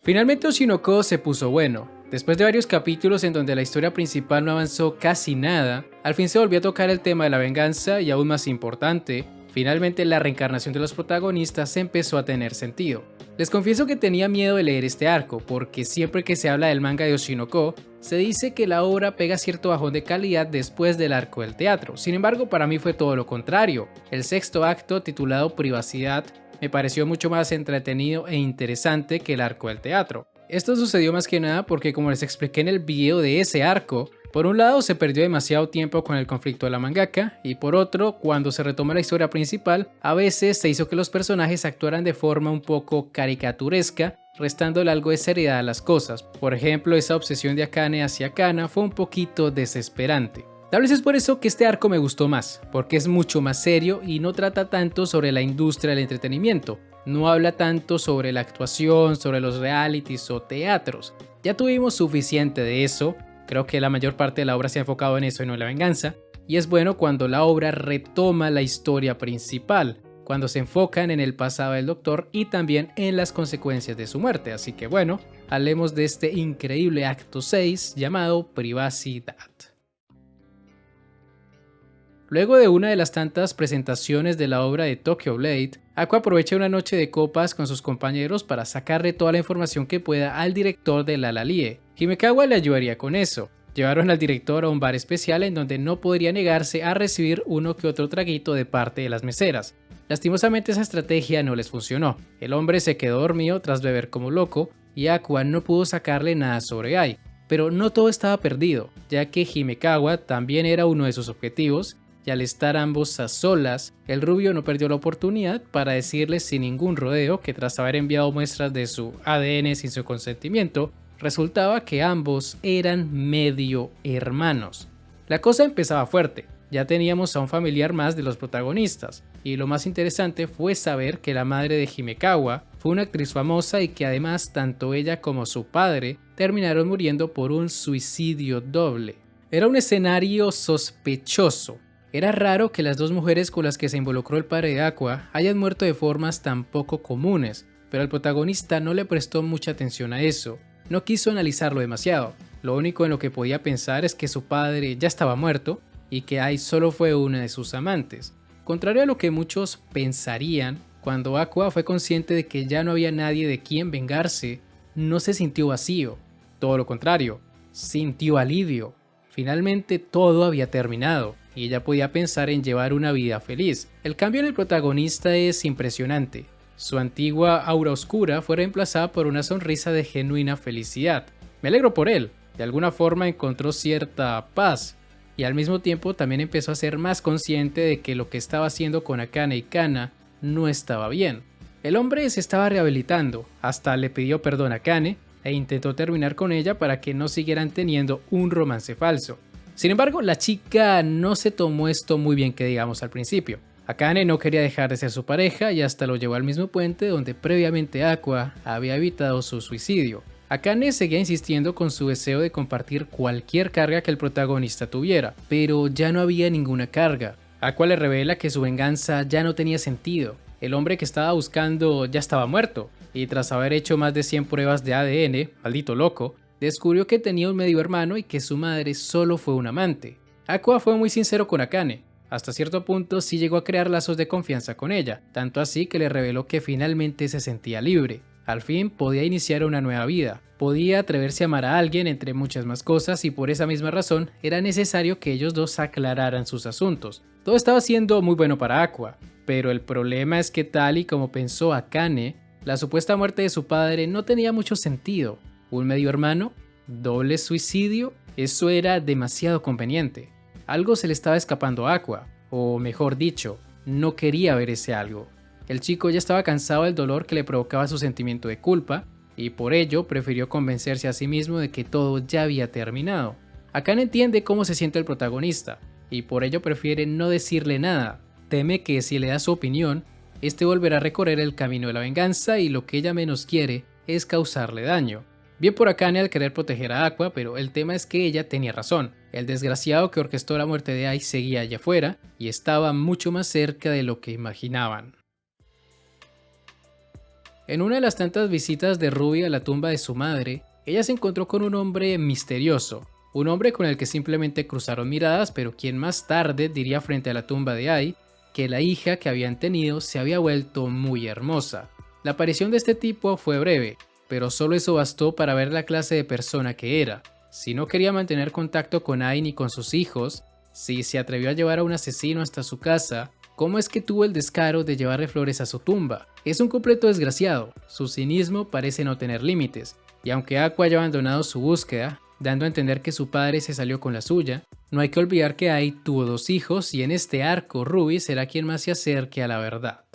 Finalmente Oshinoko se puso bueno. Después de varios capítulos en donde la historia principal no avanzó casi nada, al fin se volvió a tocar el tema de la venganza y, aún más importante, finalmente la reencarnación de los protagonistas empezó a tener sentido. Les confieso que tenía miedo de leer este arco, porque siempre que se habla del manga de Oshinoko, se dice que la obra pega cierto bajón de calidad después del arco del teatro. Sin embargo, para mí fue todo lo contrario. El sexto acto, titulado Privacidad, me pareció mucho más entretenido e interesante que el arco del teatro. Esto sucedió más que nada porque, como les expliqué en el video de ese arco, por un lado se perdió demasiado tiempo con el conflicto de la mangaka, y por otro, cuando se retoma la historia principal, a veces se hizo que los personajes actuaran de forma un poco caricaturesca, restándole algo de seriedad a las cosas. Por ejemplo, esa obsesión de Akane hacia Kana fue un poquito desesperante. Tal vez es por eso que este arco me gustó más, porque es mucho más serio y no trata tanto sobre la industria del entretenimiento. No habla tanto sobre la actuación, sobre los realities o teatros. Ya tuvimos suficiente de eso, creo que la mayor parte de la obra se ha enfocado en eso y no en la venganza, y es bueno cuando la obra retoma la historia principal, cuando se enfocan en el pasado del Doctor y también en las consecuencias de su muerte. Así que bueno, hablemos de este increíble acto 6 llamado Privacidad. Luego de una de las tantas presentaciones de la obra de Tokyo Blade, Aqua aprovecha una noche de copas con sus compañeros para sacarle toda la información que pueda al director de la Lalie. Himekawa le ayudaría con eso. Llevaron al director a un bar especial en donde no podría negarse a recibir uno que otro traguito de parte de las meseras. Lastimosamente esa estrategia no les funcionó. El hombre se quedó dormido tras beber como loco y Aqua no pudo sacarle nada sobre Ai. Pero no todo estaba perdido, ya que Himekawa también era uno de sus objetivos, y al estar ambos a solas, el rubio no perdió la oportunidad para decirles sin ningún rodeo que, tras haber enviado muestras de su ADN sin su consentimiento, resultaba que ambos eran medio hermanos. La cosa empezaba fuerte, ya teníamos a un familiar más de los protagonistas, y lo más interesante fue saber que la madre de Himekawa fue una actriz famosa y que además tanto ella como su padre terminaron muriendo por un suicidio doble. Era un escenario sospechoso. Era raro que las dos mujeres con las que se involucró el padre de Aqua hayan muerto de formas tan poco comunes, pero el protagonista no le prestó mucha atención a eso, no quiso analizarlo demasiado. Lo único en lo que podía pensar es que su padre ya estaba muerto y que Ai solo fue una de sus amantes. Contrario a lo que muchos pensarían, cuando Aqua fue consciente de que ya no había nadie de quien vengarse, no se sintió vacío, todo lo contrario, sintió alivio. Finalmente todo había terminado y ella podía pensar en llevar una vida feliz. El cambio en el protagonista es impresionante. Su antigua aura oscura fue reemplazada por una sonrisa de genuina felicidad. Me alegro por él, de alguna forma encontró cierta paz y al mismo tiempo también empezó a ser más consciente de que lo que estaba haciendo con Akane y Kana no estaba bien. El hombre se estaba rehabilitando, hasta le pidió perdón a Akane e intentó terminar con ella para que no siguieran teniendo un romance falso. Sin embargo, la chica no se tomó esto muy bien, que digamos, al principio. Akane no quería dejar de ser su pareja y hasta lo llevó al mismo puente donde previamente Aqua había evitado su suicidio. Akane seguía insistiendo con su deseo de compartir cualquier carga que el protagonista tuviera, pero ya no había ninguna carga. Aqua le revela que su venganza ya no tenía sentido. El hombre que estaba buscando ya estaba muerto, y tras haber hecho más de 100 pruebas de ADN, maldito loco, descubrió que tenía un medio hermano y que su madre solo fue un amante. Aqua fue muy sincero con Akane. Hasta cierto punto sí llegó a crear lazos de confianza con ella, tanto así que le reveló que finalmente se sentía libre. Al fin podía iniciar una nueva vida, podía atreverse a amar a alguien entre muchas más cosas, y por esa misma razón era necesario que ellos dos aclararan sus asuntos. Todo estaba siendo muy bueno para Aqua, pero el problema es que, tal y como pensó Akane, la supuesta muerte de su padre no tenía mucho sentido. ¿Un medio hermano? ¿Doble suicidio? Eso era demasiado conveniente. Algo se le estaba escapando a Aqua, o mejor dicho, no quería ver ese algo. El chico ya estaba cansado del dolor que le provocaba su sentimiento de culpa, y por ello prefirió convencerse a sí mismo de que todo ya había terminado. Akane entiende cómo se siente el protagonista, y por ello prefiere no decirle nada. Teme que si le da su opinión, este volverá a recorrer el camino de la venganza, y lo que ella menos quiere es causarle daño. Bien por Akane al querer proteger a Aqua, pero el tema es que ella tenía razón. El desgraciado que orquestó la muerte de Ai seguía allá afuera y estaba mucho más cerca de lo que imaginaban. En una de las tantas visitas de Ruby a la tumba de su madre, ella se encontró con un hombre misterioso, un hombre con el que simplemente cruzaron miradas, pero quien más tarde diría frente a la tumba de Ai que la hija que habían tenido se había vuelto muy hermosa. La aparición de este tipo fue breve, pero solo eso bastó para ver la clase de persona que era. Si no quería mantener contacto con Ai ni con sus hijos, si se atrevió a llevar a un asesino hasta su casa, ¿cómo es que tuvo el descaro de llevarle flores a su tumba? Es un completo desgraciado, su cinismo parece no tener límites, y aunque Aqua haya abandonado su búsqueda, dando a entender que su padre se salió con la suya, no hay que olvidar que Ai tuvo 2 hijos y en este arco Ruby será quien más se acerque a la verdad.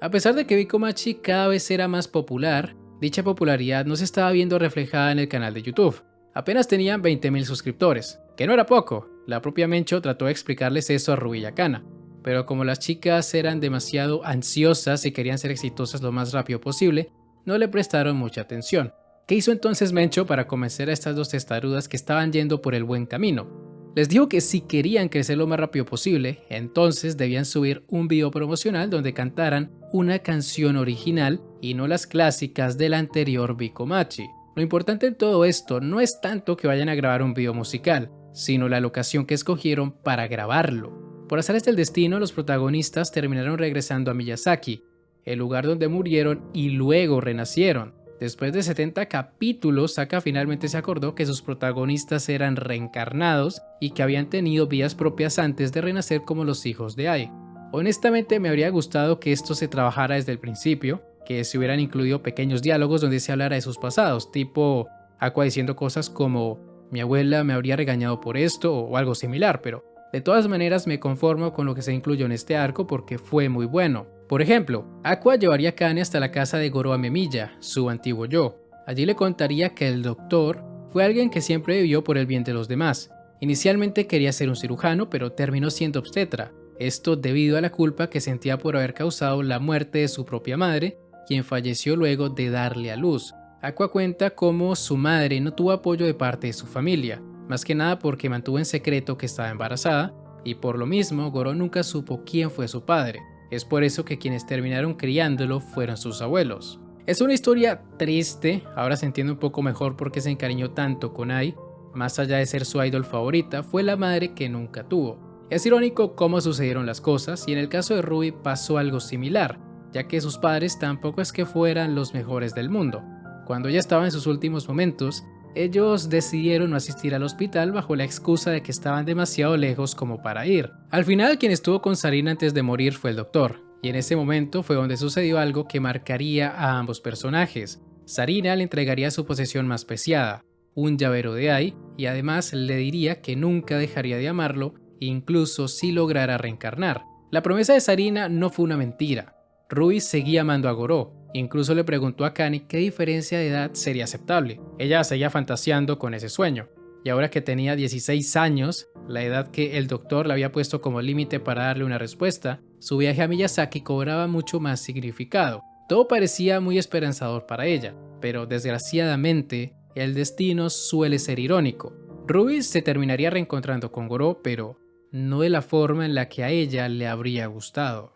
A pesar de que Bikomachi cada vez era más popular, dicha popularidad no se estaba viendo reflejada en el canal de YouTube. Apenas tenían 20.000 suscriptores, que no era poco. La propia Mencho trató de explicarles eso a Ruby y a Kana, pero como las chicas eran demasiado ansiosas y querían ser exitosas lo más rápido posible, no le prestaron mucha atención. ¿Qué hizo entonces Mencho para convencer a estas 2 testarudas que estaban yendo por el buen camino? Les dijo que si querían crecer lo más rápido posible, entonces debían subir un video promocional donde cantaran una canción original y no las clásicas del anterior Bikomachi. Lo importante en todo esto no es tanto que vayan a grabar un video musical, sino la locación que escogieron para grabarlo. Por azares del destino, los protagonistas terminaron regresando a Miyazaki, el lugar donde murieron y luego renacieron. Después de 70 capítulos, Saka finalmente se acordó que sus protagonistas eran reencarnados y que habían tenido vidas propias antes de renacer como los hijos de Ai. Honestamente me habría gustado que esto se trabajara desde el principio, que se hubieran incluido pequeños diálogos donde se hablara de sus pasados, tipo Aqua diciendo cosas como mi abuela me habría regañado por esto o algo similar, pero de todas maneras me conformo con lo que se incluyó en este arco porque fue muy bueno. Por ejemplo, Aqua llevaría a Kane hasta la casa de Goro Amemiya, su antiguo yo. Allí le contaría que el doctor fue alguien que siempre vivió por el bien de los demás. Inicialmente quería ser un cirujano, pero terminó siendo obstetra. Esto debido a la culpa que sentía por haber causado la muerte de su propia madre, quien falleció luego de darle a luz. Aqua cuenta cómo su madre no tuvo apoyo de parte de su familia, más que nada porque mantuvo en secreto que estaba embarazada, y por lo mismo Goro nunca supo quién fue su padre. Es por eso que quienes terminaron criándolo fueron sus abuelos. Es una historia triste, ahora se entiende un poco mejor por qué se encariñó tanto con Ai. Más allá de ser su idol favorita, fue la madre que nunca tuvo. Es irónico cómo sucedieron las cosas y en el caso de Ruby pasó algo similar, ya que sus padres tampoco es que fueran los mejores del mundo. Cuando ella estaba en sus últimos momentos, ellos decidieron no asistir al hospital bajo la excusa de que estaban demasiado lejos como para ir. Al final quien estuvo con Sarina antes de morir fue el doctor, y en ese momento fue donde sucedió algo que marcaría a ambos personajes. Sarina le entregaría su posesión más preciada, un llavero de Ai, y además le diría que nunca dejaría de amarlo, incluso si lograra reencarnar. La promesa de Sarina no fue una mentira. Ruby seguía amando a Goro. Incluso le preguntó a Kane qué diferencia de edad sería aceptable. Ella seguía fantaseando con ese sueño. Y ahora que tenía 16 años, la edad que el doctor le había puesto como límite para darle una respuesta, su viaje a Miyazaki cobraba mucho más significado. Todo parecía muy esperanzador para ella, pero desgraciadamente, el destino suele ser irónico. Ruby se terminaría reencontrando con Goro, pero no de la forma en la que a ella le habría gustado.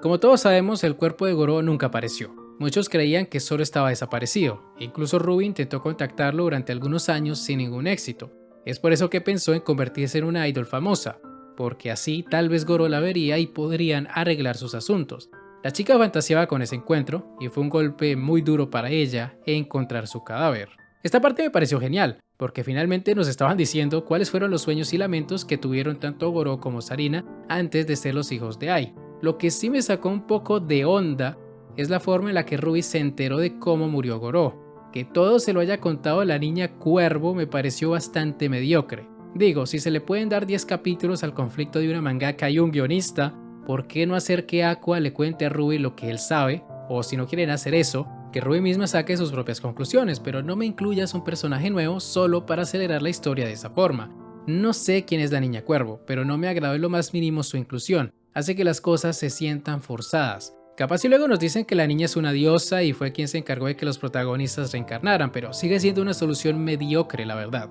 Como todos sabemos, el cuerpo de Goro nunca apareció. Muchos creían que solo estaba desaparecido. Incluso Ruby intentó contactarlo durante algunos años sin ningún éxito. Es por eso que pensó en convertirse en una idol famosa, porque así tal vez Goro la vería y podrían arreglar sus asuntos. La chica fantaseaba con ese encuentro y fue un golpe muy duro para ella encontrar su cadáver. Esta parte me pareció genial, porque finalmente nos estaban diciendo cuáles fueron los sueños y lamentos que tuvieron tanto Goro como Sarina antes de ser los hijos de Ai. Lo que sí me sacó un poco de onda es la forma en la que Ruby se enteró de cómo murió Goro. Que todo se lo haya contado la niña Cuervo me pareció bastante mediocre. Digo, si se le pueden dar 10 capítulos al conflicto de una mangaka y un guionista, ¿por qué no hacer que Aqua le cuente a Ruby lo que él sabe? O si no quieren hacer eso, que Ruby misma saque sus propias conclusiones, pero no me incluyas un personaje nuevo solo para acelerar la historia de esa forma. No sé quién es la niña Cuervo, pero no me agradó en lo más mínimo su inclusión. Hace que las cosas se sientan forzadas. Capaz y luego nos dicen que la niña es una diosa y fue quien se encargó de que los protagonistas reencarnaran, pero sigue siendo una solución mediocre, la verdad.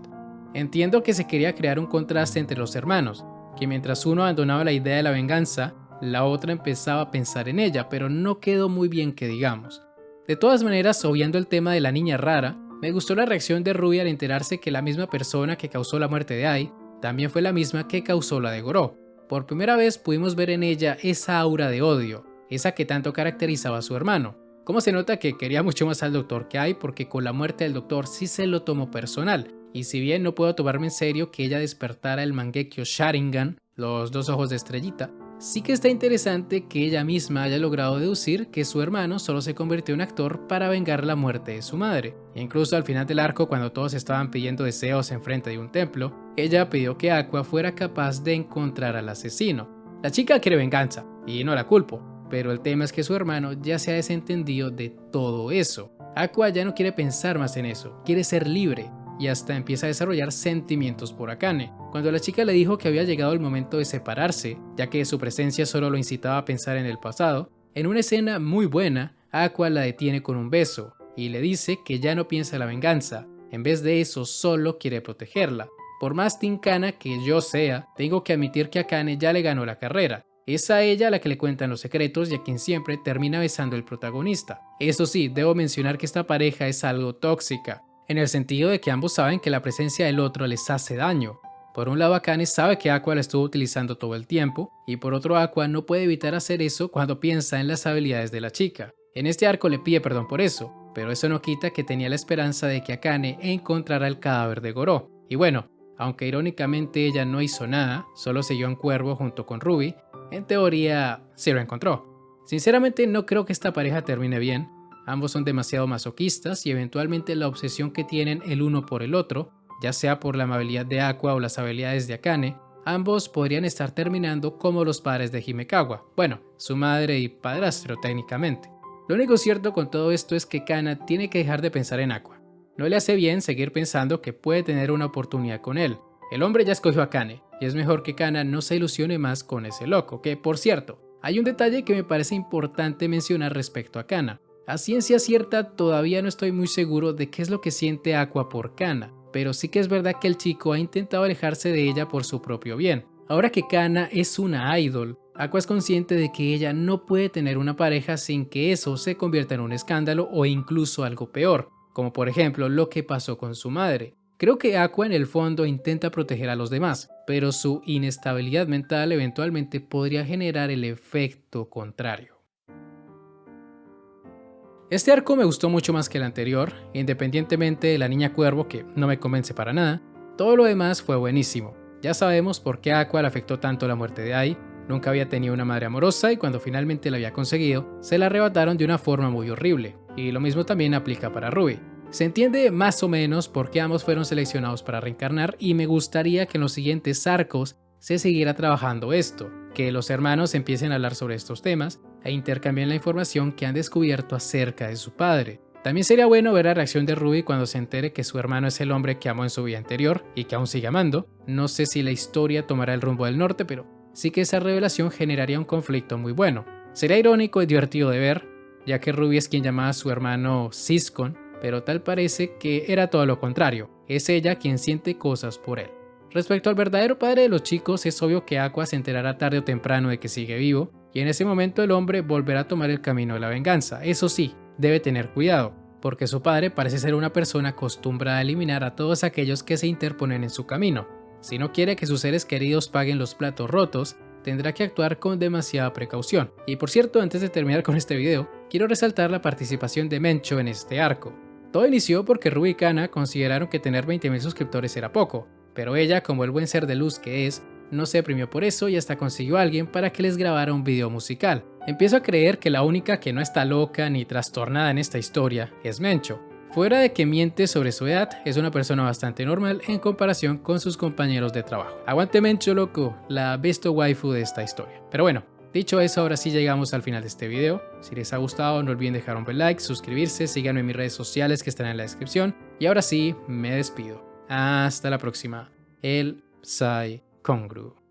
Entiendo que se quería crear un contraste entre los hermanos, que mientras uno abandonaba la idea de la venganza, la otra empezaba a pensar en ella, pero no quedó muy bien que digamos. De todas maneras, obviando el tema de la niña rara, me gustó la reacción de Ruby al enterarse que la misma persona que causó la muerte de Ai también fue la misma que causó la de Goró. Por primera vez pudimos ver en ella esa aura de odio, esa que tanto caracterizaba a su hermano. Como se nota que quería mucho más al doctor que Ai, porque con la muerte del doctor sí se lo tomó personal, y si bien no puedo tomarme en serio que ella despertara el Mangekyo Sharingan, los dos ojos de estrellita, sí que está interesante que ella misma haya logrado deducir que su hermano solo se convirtió en actor para vengar la muerte de su madre. E incluso al final del arco, cuando todos estaban pidiendo deseos enfrente de un templo, ella pidió que Aqua fuera capaz de encontrar al asesino. La chica quiere venganza, y no la culpo, pero el tema es que su hermano ya se ha desentendido de todo eso. Aqua ya no quiere pensar más en eso, quiere ser libre, y hasta empieza a desarrollar sentimientos por Akane. Cuando la chica le dijo que había llegado el momento de separarse, ya que su presencia solo lo incitaba a pensar en el pasado, en una escena muy buena, Aqua la detiene con un beso y le dice que ya no piensa en la venganza, en vez de eso solo quiere protegerla. Por más tincana que yo sea, tengo que admitir que Akane ya le ganó la carrera. Es a ella a la que le cuentan los secretos y a quien siempre termina besando el protagonista. Eso sí, debo mencionar que esta pareja es algo tóxica, en el sentido de que ambos saben que la presencia del otro les hace daño. Por un lado, Akane sabe que Aqua la estuvo utilizando todo el tiempo, y por otro, Aqua no puede evitar hacer eso cuando piensa en las habilidades de la chica. En este arco le pide perdón por eso, pero eso no quita que tenía la esperanza de que Akane encontrara el cadáver de Goró. Y bueno, aunque irónicamente ella no hizo nada, solo siguió en Cuervo junto con Ruby, en teoría sí lo encontró. Sinceramente no creo que esta pareja termine bien. Ambos son demasiado masoquistas y eventualmente la obsesión que tienen el uno por el otro, ya sea por la amabilidad de Aqua o las habilidades de Akane, ambos podrían estar terminando como los padres de Himekawa, bueno, su madre y padrastro técnicamente. Lo único cierto con todo esto es que Kana tiene que dejar de pensar en Aqua. No le hace bien seguir pensando que puede tener una oportunidad con él. El hombre ya escogió a Akane, y es mejor que Kana no se ilusione más con ese loco, que por cierto, hay un detalle que me parece importante mencionar respecto a Kana. A ciencia cierta todavía no estoy muy seguro de qué es lo que siente Aqua por Kana, pero sí que es verdad que el chico ha intentado alejarse de ella por su propio bien. Ahora que Kana es una idol, Aqua es consciente de que ella no puede tener una pareja sin que eso se convierta en un escándalo o incluso algo peor, como por ejemplo lo que pasó con su madre. Creo que Aqua en el fondo intenta proteger a los demás, pero su inestabilidad mental eventualmente podría generar el efecto contrario. Este arco me gustó mucho más que el anterior, independientemente de la niña cuervo que no me convence para nada, todo lo demás fue buenísimo. Ya sabemos por qué a Aqua le afectó tanto la muerte de Ai, nunca había tenido una madre amorosa y cuando finalmente la había conseguido, se la arrebataron de una forma muy horrible, y lo mismo también aplica para Ruby. Se entiende más o menos por qué ambos fueron seleccionados para reencarnar y me gustaría que en los siguientes arcos se siguiera trabajando esto, que los hermanos empiecen a hablar sobre estos temas e intercambien la información que han descubierto acerca de su padre. También sería bueno ver la reacción de Ruby cuando se entere que su hermano es el hombre que amó en su vida anterior y que aún sigue amando. No sé si la historia tomará el rumbo del norte, pero sí que esa revelación generaría un conflicto muy bueno. Sería irónico y divertido de ver, ya que Ruby es quien llamaba a su hermano Siscon, pero tal parece que era todo lo contrario, es ella quien siente cosas por él. Respecto al verdadero padre de los chicos, es obvio que Aqua se enterará tarde o temprano de que sigue vivo, y en ese momento el hombre volverá a tomar el camino de la venganza. Eso sí, debe tener cuidado, porque su padre parece ser una persona acostumbrada a eliminar a todos aquellos que se interponen en su camino. Si no quiere que sus seres queridos paguen los platos rotos, tendrá que actuar con demasiada precaución. Y por cierto, antes de terminar con este video, quiero resaltar la participación de Mencho en este arco. Todo inició porque Ruby y Kana consideraron que tener 20.000 suscriptores era poco, pero ella, como el buen ser de luz que es, no se deprimió por eso y hasta consiguió a alguien para que les grabara un video musical. Empiezo a creer que la única que no está loca ni trastornada en esta historia es Mencho. Fuera de que miente sobre su edad, es una persona bastante normal en comparación con sus compañeros de trabajo. Aguante Mencho, loco, la besto waifu de esta historia. Pero bueno, dicho eso, ahora sí llegamos al final de este video. Si les ha gustado, no olviden dejar un buen like, suscribirse, síganme en mis redes sociales que están en la descripción. Y ahora sí, me despido. Hasta la próxima. El Psy Kongru.